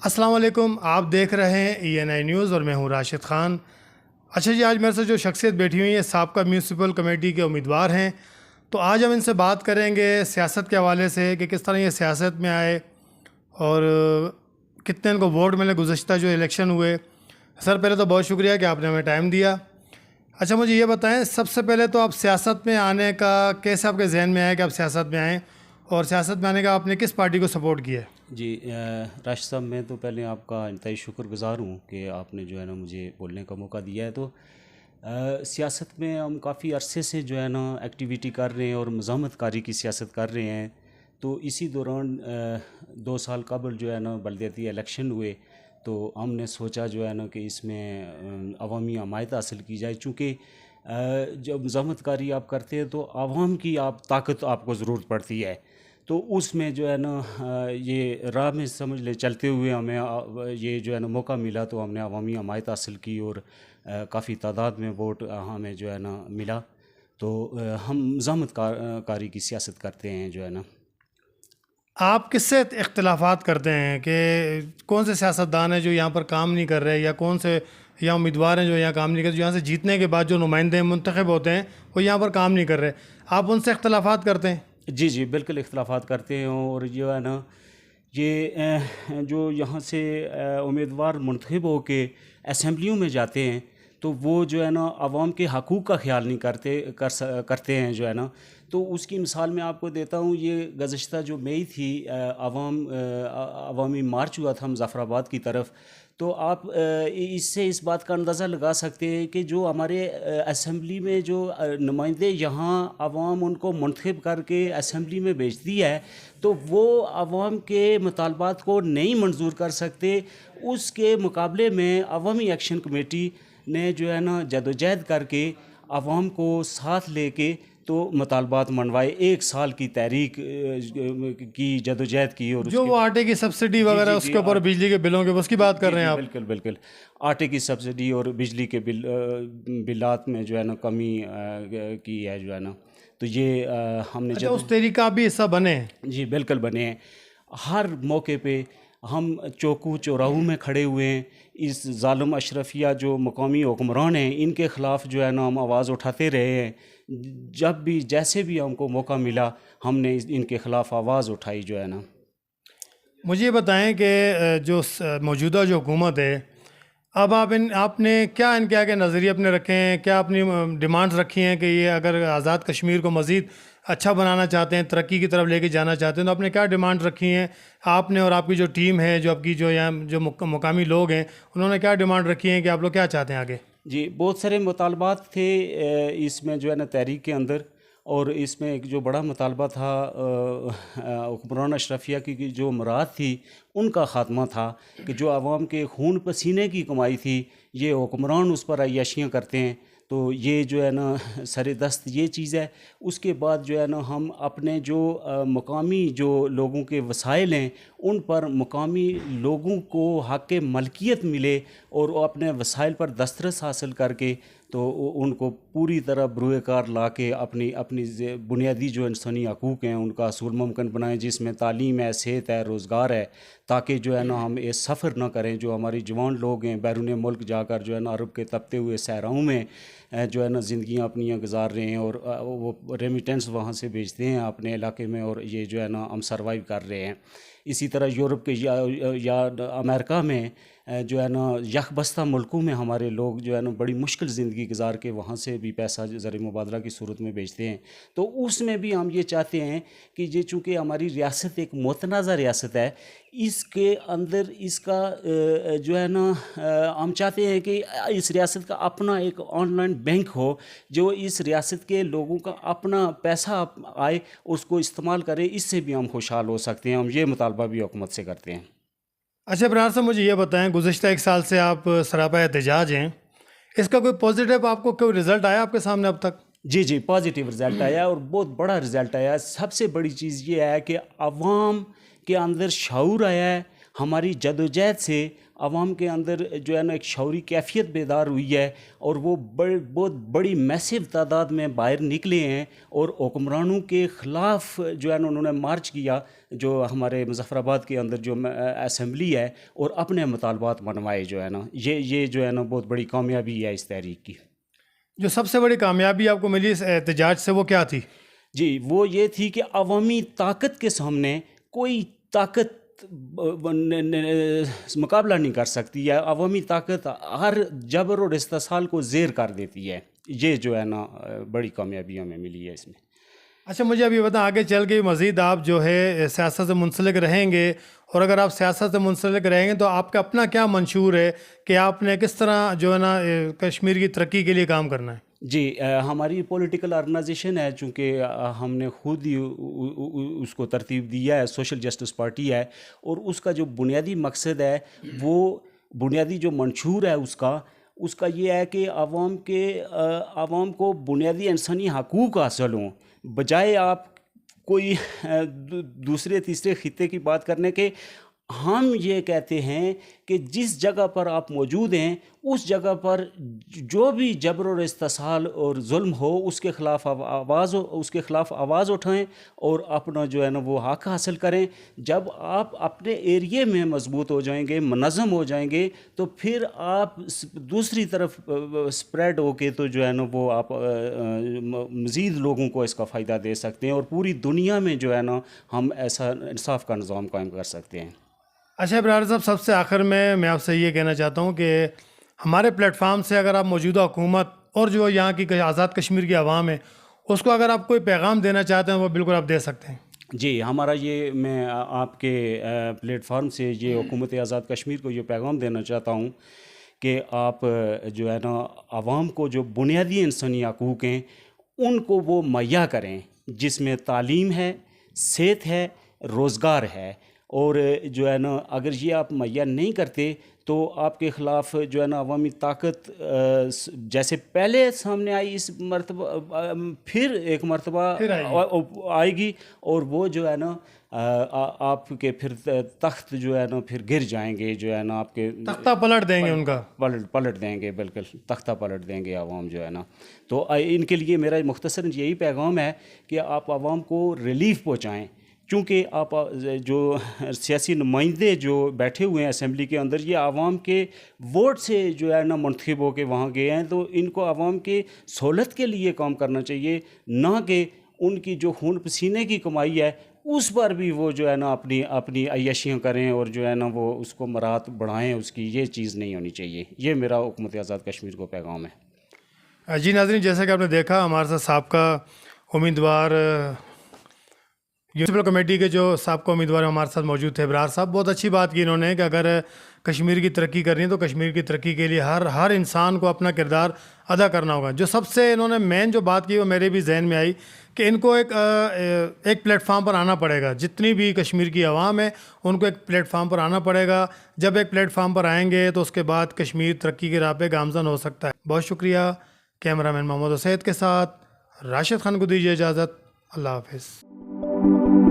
السلام علیکم، آپ دیکھ رہے ہیں ENI نیوز اور میں ہوں راشد خان۔ اچھا جی، آج میرے سے جو شخصیت بیٹھی ہوئی ہے سابقہ میونسپل کمیٹی کے امیدوار ہیں، تو آج ہم ان سے بات کریں گے سیاست کے حوالے سے کہ کس طرح یہ سیاست میں آئے اور کتنے ان کو ووٹ ملے گزشتہ جو الیکشن ہوئے۔ سر پہلے تو بہت شکریہ کہ آپ نے ہمیں ٹائم دیا۔ اچھا مجھے یہ بتائیں، سب سے پہلے تو آپ سیاست میں آنے کا کیسے آپ کے ذہن میں آیا کہ آپ سیاست میں آئیں، اور سیاست میں آنے کا آپ نے کس پارٹی کو سپورٹ کیا ہے؟ جی راشد صاحب، میں تو پہلے آپ کا انتہائی شکر گزار ہوں کہ آپ نے جو ہے نا مجھے بولنے کا موقع دیا ہے۔ تو سیاست میں ہم کافی عرصے سے جو ہے نا ایکٹیویٹی کر رہے ہیں اور مزاحمت کاری کی سیاست کر رہے ہیں۔ تو اسی دوران 2 سال قبل جو ہے نا بلدیاتی الیکشن ہوئے، تو ہم نے سوچا جو ہے نا کہ اس میں عوامی حمایت حاصل کی جائے، چونکہ جب مزاحمت کاری آپ کرتے ہیں تو عوام کی طاقت آپ کو ضرورت پڑتی ہے۔ تو اس میں جو ہے نا یہ راہ میں سمجھ لے چلتے ہوئے ہمیں یہ جو ہے نا موقع ملا، تو ہم نے عوامی حمایت حاصل کی اور کافی تعداد میں ووٹ ہمیں جو ہے نا ملا۔ تو ہم مزاحمت کاری کی سیاست کرتے ہیں جو ہے نا۔ آپ کس سے اختلافات کرتے ہیں کہ کون سے سیاستدان ہیں جو یہاں پر کام نہیں کر رہے، یا کون سے یا امیدوار ہیں جو یہاں کام نہیں کر رہے، جو یہاں سے جیتنے کے بعد جو نمائندے منتخب ہوتے ہیں وہ یہاں پر کام نہیں کر رہے، آپ ان سے اختلافات کرتے ہیں؟ جی بالکل اختلافات کرتے ہیں، اور جو ہے نا یہ جو یہاں سے امیدوار منتخب ہو کے اسمبلیوں میں جاتے ہیں تو وہ جو ہے نا عوام کے حقوق کا خیال نہیں کرتے ہیں جو ہے نا۔ تو اس کی مثال میں آپ کو دیتا ہوں، یہ گزشتہ جو مئی تھی، عوامی مارچ ہوا تھا مظفر آباد کی طرف۔ تو آپ اس سے اس بات کا اندازہ لگا سکتے ہیں کہ جو ہمارے اسمبلی میں جو نمائندے یہاں عوام ان کو منتخب کر کے اسمبلی میں بھیجتی ہے، تو وہ عوام کے مطالبات کو نہیں منظور کر سکتے۔ اس کے مقابلے میں عوامی ایکشن کمیٹی نے جو ہے نا جدوجہد کر کے عوام کو ساتھ لے کے تو مطالبات منوائے، 1 سال کی تحریک کی جدوجہد کی۔ اور جو وہ آٹے کی سبسڈی وغیرہ اس کے اوپر بجلی کے بلوں کے اس کی بات کر رہے ہیں آپ؟ بالکل آٹے کی سبسڈی اور بجلی کے بلات میں جو ہے نا کمی کی ہے جو ہے نا۔ تو یہ ہم نے اس تحریک کا بھی حصہ بنے ہیں؟ جی بالکل بنے ہیں۔ ہر موقع پہ ہم چوکو چوراہوں میں کھڑے ہوئے ہیں، اس ظالم اشرفیہ جو مقامی حکمران ہیں ان کے خلاف جو ہے نا ہم آواز اٹھاتے رہے ہیں۔ جب بھی جیسے بھی ہم کو موقع ملا ہم نے ان کے خلاف آواز اٹھائی جو ہے نا۔ مجھے یہ بتائیں کہ جو موجودہ جو حکومت ہے، اب آپ نے کیا ان کے آگے نظریے اپنے رکھے ہیں، کیا اپنی ڈیمانڈز رکھی ہیں کہ یہ اگر آزاد کشمیر کو مزید اچھا بنانا چاہتے ہیں، ترقی کی طرف لے کے جانا چاہتے ہیں، تو آپ نے کیا ڈیمانڈ رکھی ہیں آپ نے، اور آپ کی جو ٹیم ہے، جو آپ کی جو یہاں جو مقامی لوگ ہیں، انہوں نے کیا ڈیمانڈ رکھی ہیں کہ آپ لوگ کیا چاہتے ہیں آگے؟ جی بہت سارے مطالبات تھے اس میں جو ہے نا تحریک کے اندر، اور اس میں ایک جو بڑا مطالبہ تھا حکمران اشرفیہ کی جو مراد تھی ان کا خاتمہ تھا، کہ جو عوام کے خون پسینے کی کمائی تھی یہ حکمران اس پر عیاشیاں کرتے ہیں۔ تو یہ جو ہے نا سر دست یہ چیز ہے۔ اس کے بعد جو ہے نا ہم اپنے جو مقامی جو لوگوں کے وسائل ہیں ان پر مقامی لوگوں کو حق ملکیت ملے، اور وہ اپنے وسائل پر دسترس حاصل کر کے تو ان کو پوری طرح بروئے کار لا کے اپنی بنیادی جو انسانی حقوق ہیں ان کا حصول ممکن بنائیں، جس میں تعلیم ہے، صحت ہے، روزگار ہے، تاکہ جو ہے نا ہم یہ سفر نہ کریں۔ جو ہماری جوان لوگ ہیں بیرون ملک جا کر جو ہے نا عرب کے تپتے ہوئے صحراؤں میں جو ہے نا زندگیاں اپنی گزار رہے ہیں، اور وہ ریمیٹنس وہاں سے بھیجتے ہیں اپنے علاقے میں، اور یہ جو ہے نا ہم سروائیو کر رہے ہیں۔ اسی طرح یورپ کے یا امریکہ میں جو ہے نا یک بستہ ملکوں میں ہمارے لوگ جو ہے نا بڑی مشکل زندگی گزار کے وہاں سے بھی پیسہ زر مبادلہ کی صورت میں بھیجتے ہیں۔ تو اس میں بھی ہم یہ چاہتے ہیں کہ یہ چونکہ ہماری ریاست ایک متنازع ریاست ہے، اس کے اندر اس کا جو ہے نا ہم چاہتے ہیں کہ اس ریاست کا اپنا ایک آن لائن بینک ہو، جو اس ریاست کے لوگوں کا اپنا پیسہ آئے اس کو استعمال کرے، اس سے بھی ہم خوشحال ہو سکتے ہیں۔ ہم یہ مطالبہ بھی حکومت سے کرتے ہیں۔ اچھا برار صاحب، مجھے یہ بتائیں، گزشتہ 1 سال سے آپ سراپا احتجاج ہیں، اس کا کوئی پازیٹیو آپ کو کوئی رزلٹ آیا آپ کے سامنے اب تک؟ جی پازیٹیو رزلٹ آیا، اور بہت بڑا رزلٹ آیا۔ سب سے بڑی چیز یہ ہے کہ عوام کے اندر شعور آیا ہے۔ ہماری جدوجہد سے عوام کے اندر جو ہے نا ایک شعوری کیفیت بیدار ہوئی ہے اور وہ بہت بڑی میسو تعداد میں باہر نکلے ہیں اور حکمرانوں کے خلاف جو ہے نا انہوں نے مارچ کیا جو ہمارے مظفر آباد کے اندر جو اسمبلی ہے اور اپنے مطالبات منوائے جو ہے نا یہ جو ہے نا بہت بڑی کامیابی ہے اس تحریک کی۔ جو سب سے بڑی کامیابی آپ کو ملی اس احتجاج سے وہ کیا تھی؟ جی وہ یہ تھی کہ عوامی طاقت کے سامنے کوئی طاقت مقابلہ نہیں کر سکتی ہے، عوامی طاقت ہر جبر اور استحصال کو زیر کر دیتی ہے، یہ جو ہے نا بڑی کامیابی ہمیں ملی ہے اس میں۔ اچھا مجھے ابھی بتائیں، آگے چل کے مزید آپ جو ہے سیاست سے منسلک رہیں گے، اور اگر آپ سیاست سے منسلک رہیں گے تو آپ کا اپنا کیا منشور ہے کہ آپ نے کس طرح جو ہے نا کشمیر کی ترقی کے لیے کام کرنا ہے؟ جی ہماری پولیٹیکل آرگنائزیشن ہے، چونکہ ہم نے خود ہی اس کو ترتیب دیا ہے، سوشل جسٹس پارٹی ہے، اور اس کا جو بنیادی مقصد ہے وہ بنیادی جو منشور ہے اس کا یہ ہے کہ عوام کو بنیادی انسانی حقوق حاصل ہوں، بجائے آپ کوئی دوسرے تیسرے خطے کی بات کرنے کے۔ ہم یہ کہتے ہیں کہ جس جگہ پر آپ موجود ہیں اس جگہ پر جو بھی جبر اور استحصال اور ظلم ہو اس کے خلاف آواز اٹھائیں اور اپنا جو ہے نا وہ حق حاصل کریں۔ جب آپ اپنے ایریے میں مضبوط ہو جائیں گے، منظم ہو جائیں گے، تو پھر آپ دوسری طرف سپریڈ ہو کے تو جو ہے نا وہ آپ مزید لوگوں کو اس کا فائدہ دے سکتے ہیں اور پوری دنیا میں جو ہے نا ہم ایسا انصاف کا نظام قائم کر سکتے ہیں۔ اچھا ابرار صاحب، سب سے آخر میں آپ سے یہ کہنا چاہتا ہوں کہ ہمارے پلیٹ فارم سے اگر آپ موجودہ حکومت اور جو یہاں کی آزاد کشمیر کی عوام ہے اس کو اگر آپ کوئی پیغام دینا چاہتے ہیں وہ بالکل آپ دے سکتے ہیں۔ جی ہمارا یہ میں آپ کے پلیٹ فارم سے یہ حکومت آزاد کشمیر کو یہ پیغام دینا چاہتا ہوں کہ آپ جو ہے نا عوام کو جو بنیادی انسانی حقوق ہیں ان کو وہ مہیا کریں، جس میں تعلیم ہے، صحت ہے، روزگار ہے، اور جو ہے نا اگر یہ آپ مہیا نہیں کرتے تو آپ کے خلاف جو ہے نا عوامی طاقت جیسے پہلے سامنے آئی اس مرتبہ پھر ایک مرتبہ آئے گی، اور وہ جو ہے نا آپ کے پھر تخت جو ہے نا پھر گر جائیں گے، جو ہے نا آپ کے تختہ پلٹ دیں گے، ان کا پلٹ دیں گے، بالکل تختہ پلٹ دیں گے عوام جو ہے نا۔ تو ان کے لیے میرا مختصر یہی پیغام ہے کہ آپ عوام کو ریلیف پہنچائیں، چونکہ آپ جو سیاسی نمائندے جو بیٹھے ہوئے ہیں اسمبلی کے اندر یہ عوام کے ووٹ سے جو ہے نا منتخب ہو کے وہاں گئے ہیں، تو ان کو عوام کے سہولت کے لیے کام کرنا چاہیے، نہ کہ ان کی جو خون پسینے کی کمائی ہے اس پر بھی وہ جو ہے نا اپنی عیاشیاں کریں اور جو ہے نا وہ اس کو مرات بڑھائیں، اس کی یہ چیز نہیں ہونی چاہیے۔ یہ میرا حکومت آزاد کشمیر کو پیغام ہے۔ جی ناظرین، جیسا کہ آپ نے دیکھا ہمارے ساتھ سابقہ امیدوار میونسپل کمیٹی کے جو سابقہ امیدوار ہمارے ساتھ موجود تھے ابرار صاحب، بہت اچھی بات کی انہوں نے کہ اگر کشمیر کی ترقی کرنی ہے تو کشمیر کی ترقی کے لیے ہر انسان کو اپنا کردار ادا کرنا ہوگا۔ جو سب سے انہوں نے مین جو بات کی وہ میرے بھی ذہن میں آئی کہ ان کو ایک پلیٹ فارم پر آنا پڑے گا، جتنی بھی کشمیر کی عوام ہے ان کو ایک پلیٹ فارم پر آنا پڑے گا۔ جب ایک پلیٹ فارم پر آئیں گے تو اس کے بعد کشمیر ترقی کی راہ پہ گامزن ہو سکتا ہے۔ بہت شکریہ۔ کیمرہ مین محمد اسید کے ساتھ راشد خان کو دیجیے اجازت۔ اللہ حافظ۔